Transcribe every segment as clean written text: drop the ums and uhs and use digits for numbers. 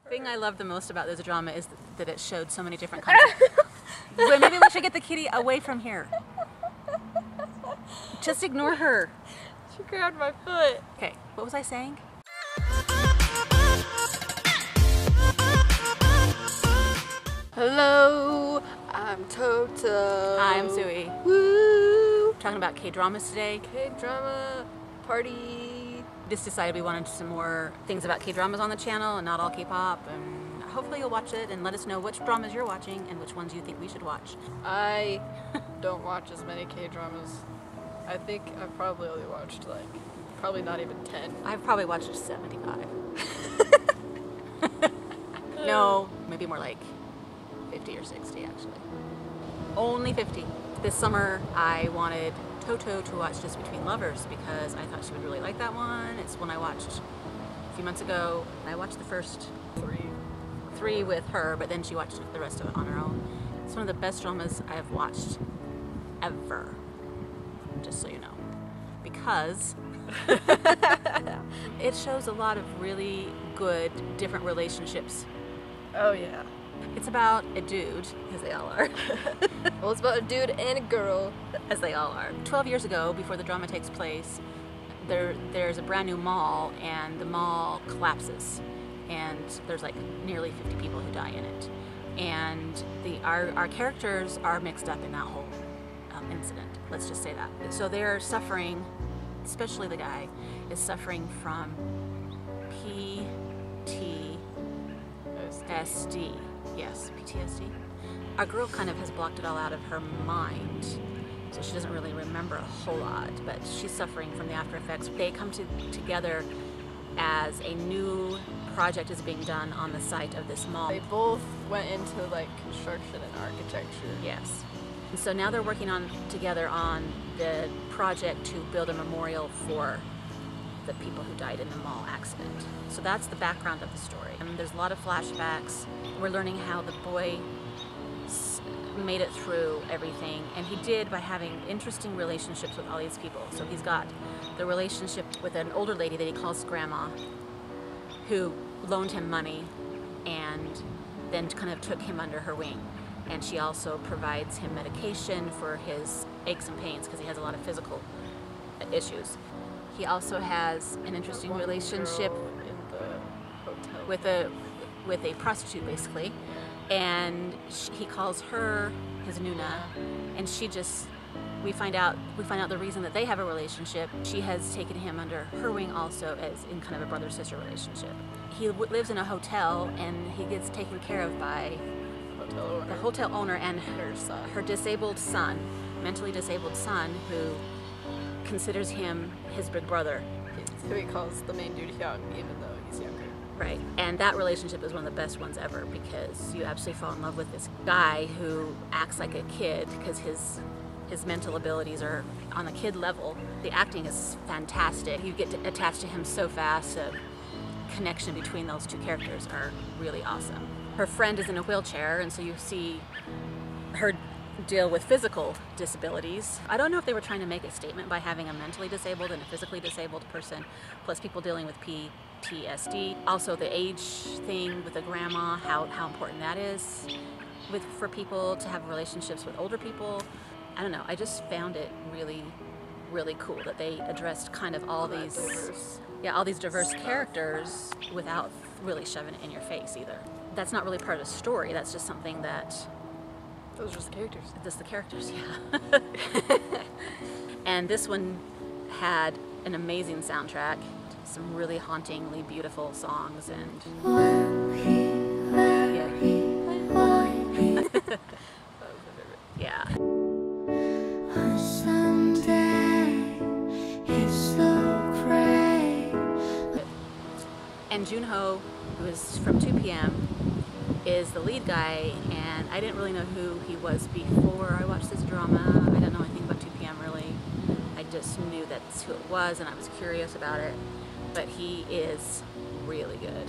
The thing I love the most about this drama is that it showed so many different kinds of... Wait, maybe we should get the kitty away from here. Just ignore her. She grabbed my foot. Okay, what was I saying? Hello, I'm Toto. I'm Suey. Woo! Talking about K-dramas today. K-drama party. Just decided we wanted some more things about K-dramas on the channel and not all K-pop, and hopefully you'll watch it and let us know which dramas you're watching and which ones you think we should watch. I don't watch as many K-dramas. I think I've probably only watched probably not even 10. I've probably watched 75. No, maybe more like 50 or 60 actually. Only 50. This summer I wanted Toto to watch Just Between Lovers because I thought she would really like that one. It's one I watched a few months ago. I watched the first three with her, but then she watched the rest of it on her own. It's one of the best dramas I have watched ever, just so you know, because it shows a lot of really good different relationships. Oh yeah. It's about a dude, as they all are. Well, it's about a dude and a girl. As they all are. 12 years ago, before the drama takes place, there's a brand new mall, and the mall collapses. And there's like nearly 50 people who die in it. And our characters are mixed up in that whole incident. Let's just say that. So they're suffering, especially the guy, is suffering from PTSD. Yes, PTSD. Our girl kind of has blocked it all out of her mind, so she doesn't really remember a whole lot, but she's suffering from the after effects. They come together as a new project is being done on the site of this mall. They both went into like construction and architecture. Yes. And so now they're working together on the project to build a memorial for the people who died in the mall accident. So that's the background of the story. And there's a lot of flashbacks. We're learning how the boy made it through everything, and he did by having interesting relationships with all these people. So he's got the relationship with an older lady that he calls Grandma, who loaned him money and then kind of took him under her wing. And she also provides him medication for his aches and pains because he has a lot of physical issues. He also has an interesting relationship in the hotel with a prostitute, basically, and he calls her his Nuna, and we find out the reason that they have a relationship. She has taken him under her wing also, as in kind of a brother-sister relationship. He lives in a hotel, and he gets taken care of by the hotel owner and her disabled son, mentally disabled son, who considers him his big brother. Who he calls the main dude young, even though he's younger. Right, and that relationship is one of the best ones ever because you absolutely fall in love with this guy who acts like a kid because his mental abilities are on a kid level. The acting is fantastic. You get attached to him so fast. The connection between those two characters are really awesome. Her friend is in a wheelchair, and so you see her deal with physical disabilities. I don't know if they were trying to make a statement by having a mentally disabled and a physically disabled person, plus people dealing with PTSD. Also the age thing with the grandma, how important that is for people to have relationships with older people. I don't know, I just found it really, really cool that they addressed kind of all these diverse characters without really shoving it in your face either. That's not really part of the story, that's just something that those are just the characters. Just the characters, yeah. And this one had an amazing soundtrack, some really hauntingly beautiful songs, and yeah. And Junho, who is from 2 PM, is the lead guy, and I didn't really know who he was before I watched this drama. I don't know anything about 2 PM really. I just knew that's who it was, and I was curious about it. But he is really good.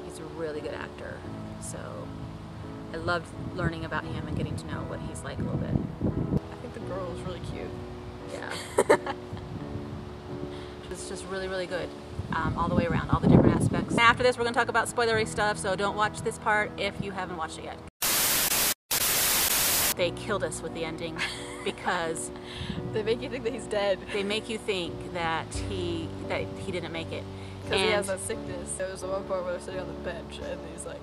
He's a really good actor. So I loved learning about him and getting to know what he's like a little bit. I think the girl was really cute. Yeah. It's just really, really good. all the way around, all the different aspects. After this, we're going to talk about spoilery stuff, so don't watch this part if you haven't watched it yet. They killed us with the ending because they make you think that he's dead. They make you think that he didn't make it. Because he has that sickness. There was the one part where they're sitting on the bench and he's like,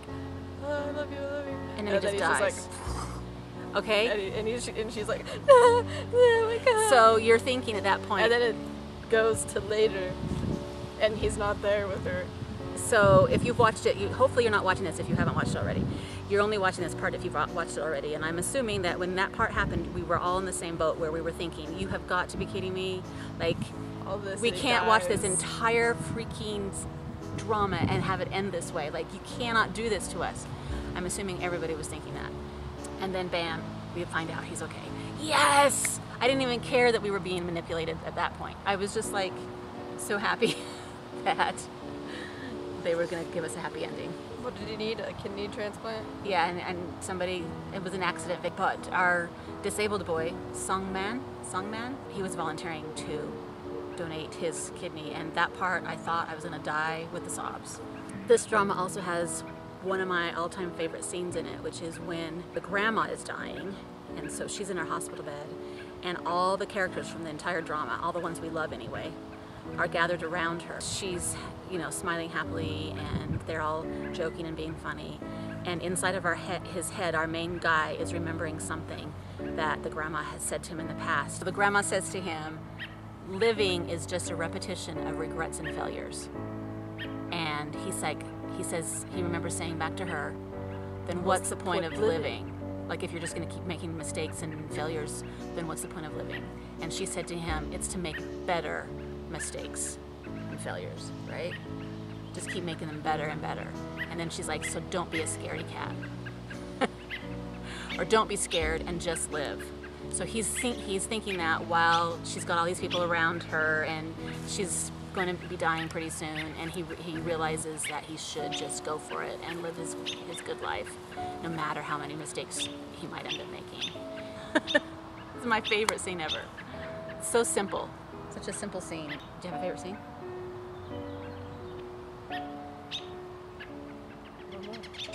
oh, I love you, I love you. And then he just dies. Just like, okay? And she's like, oh my God. So you're thinking at that point. And then it goes to later and he's not there with her. So if you've watched it, hopefully you're not watching this if you haven't watched it already. You're only watching this part if you've watched it already. And I'm assuming that when that part happened, we were all in the same boat where we were thinking, you have got to be kidding me. Like, we can't watch this entire freaking drama and have it end this way. Like, you cannot do this to us. I'm assuming everybody was thinking that. And then bam, we find out he's okay. Yes! I didn't even care that we were being manipulated at that point. I was just like so happy that they were gonna give us a happy ending. What did he need? A kidney transplant? Yeah, and somebody, it was an accident, but our disabled boy, Sungman, he was volunteering to donate his kidney, and that part I thought I was gonna die with the sobs. This drama also has one of my all-time favorite scenes in it, which is when the grandma is dying, and so she's in her hospital bed, and all the characters from the entire drama, all the ones we love anyway, are gathered around her. She's, you know, smiling happily, and they're all joking and being funny. And inside of his head, our main guy is remembering something that the grandma has said to him in the past. So the grandma says to him, living is just a repetition of regrets and failures. And he says he remembers saying back to her, then what's the point of living? Like, if you're just gonna keep making mistakes and failures, then what's the point of living? And she said to him, it's to make better mistakes and failures, right? Just keep making them better and better. And then she's like, so don't be a scaredy cat. Or don't be scared and just live. So he's thinking that while she's got all these people around her and she's going to be dying pretty soon, and he realizes that he should just go for it and live his good life, no matter how many mistakes he might end up making. This is my favorite scene ever. So simple. Such a simple scene. Do you have a favorite scene?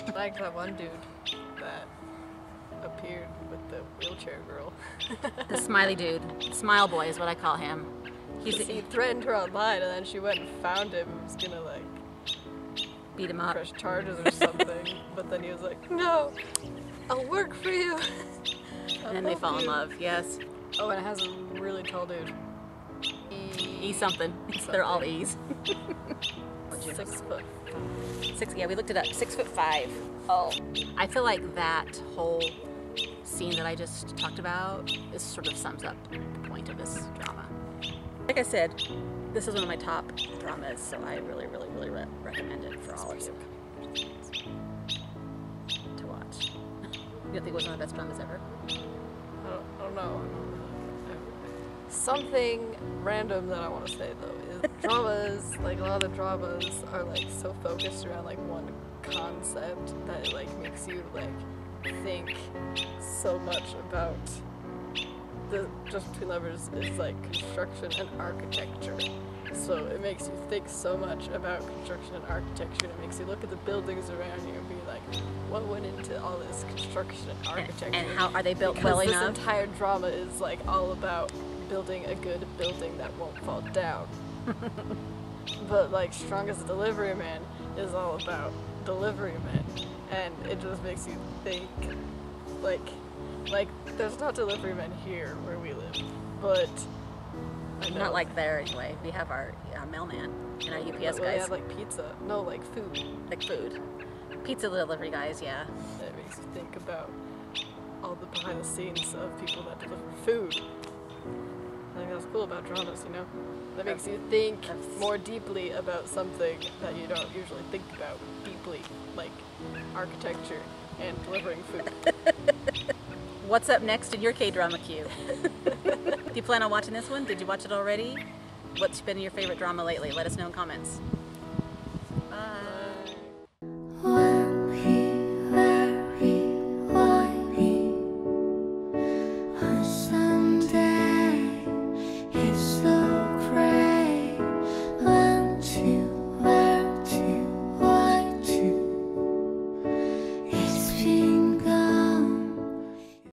I like that one dude that appeared with the wheelchair girl. The smiley dude. Smile boy is what I call him. He threatened her online, and then she went and found him and was gonna like beat him up, press charges or something. But then he was like, no, I'll work for you. And then they fall in love, yes. Oh, and it has a really tall dude. E something. They're all E's. 6 foot. Yeah, we looked it up. 6'5". Oh. I feel like that whole scene that I just talked about is sort of sums up the point of this drama. Like I said, this is one of my top dramas, so I really, really, really recommend it for all of you to watch. You don't think it was one of the best dramas ever? I don't know. Something random that I want to say though is dramas, like a lot of dramas are like so focused around like one concept that it like makes you like think so much about the Just Between Lovers is like construction and architecture. So it makes you think so much about construction and architecture, and it makes you look at the buildings around you and be like, what went into all this construction and architecture? And how are they built because well enough? This entire drama is like all about building a good building that won't fall down. But like Strongest Delivery Man is all about delivery men, and it just makes you think like there's not delivery men here where we live, but not like there anyway. We have our mailman and our UPS guys. We have like pizza. No, like food. Like food. Pizza delivery guys, yeah. It makes you think about all the behind the scenes of people that deliver food. I think that's cool about dramas, you know? That makes you think more deeply about something that you don't usually think about deeply, like architecture and delivering food. What's up next in your K-drama queue? Do you plan on watching this one? Did you watch it already? What's been your favorite drama lately? Let us know in comments.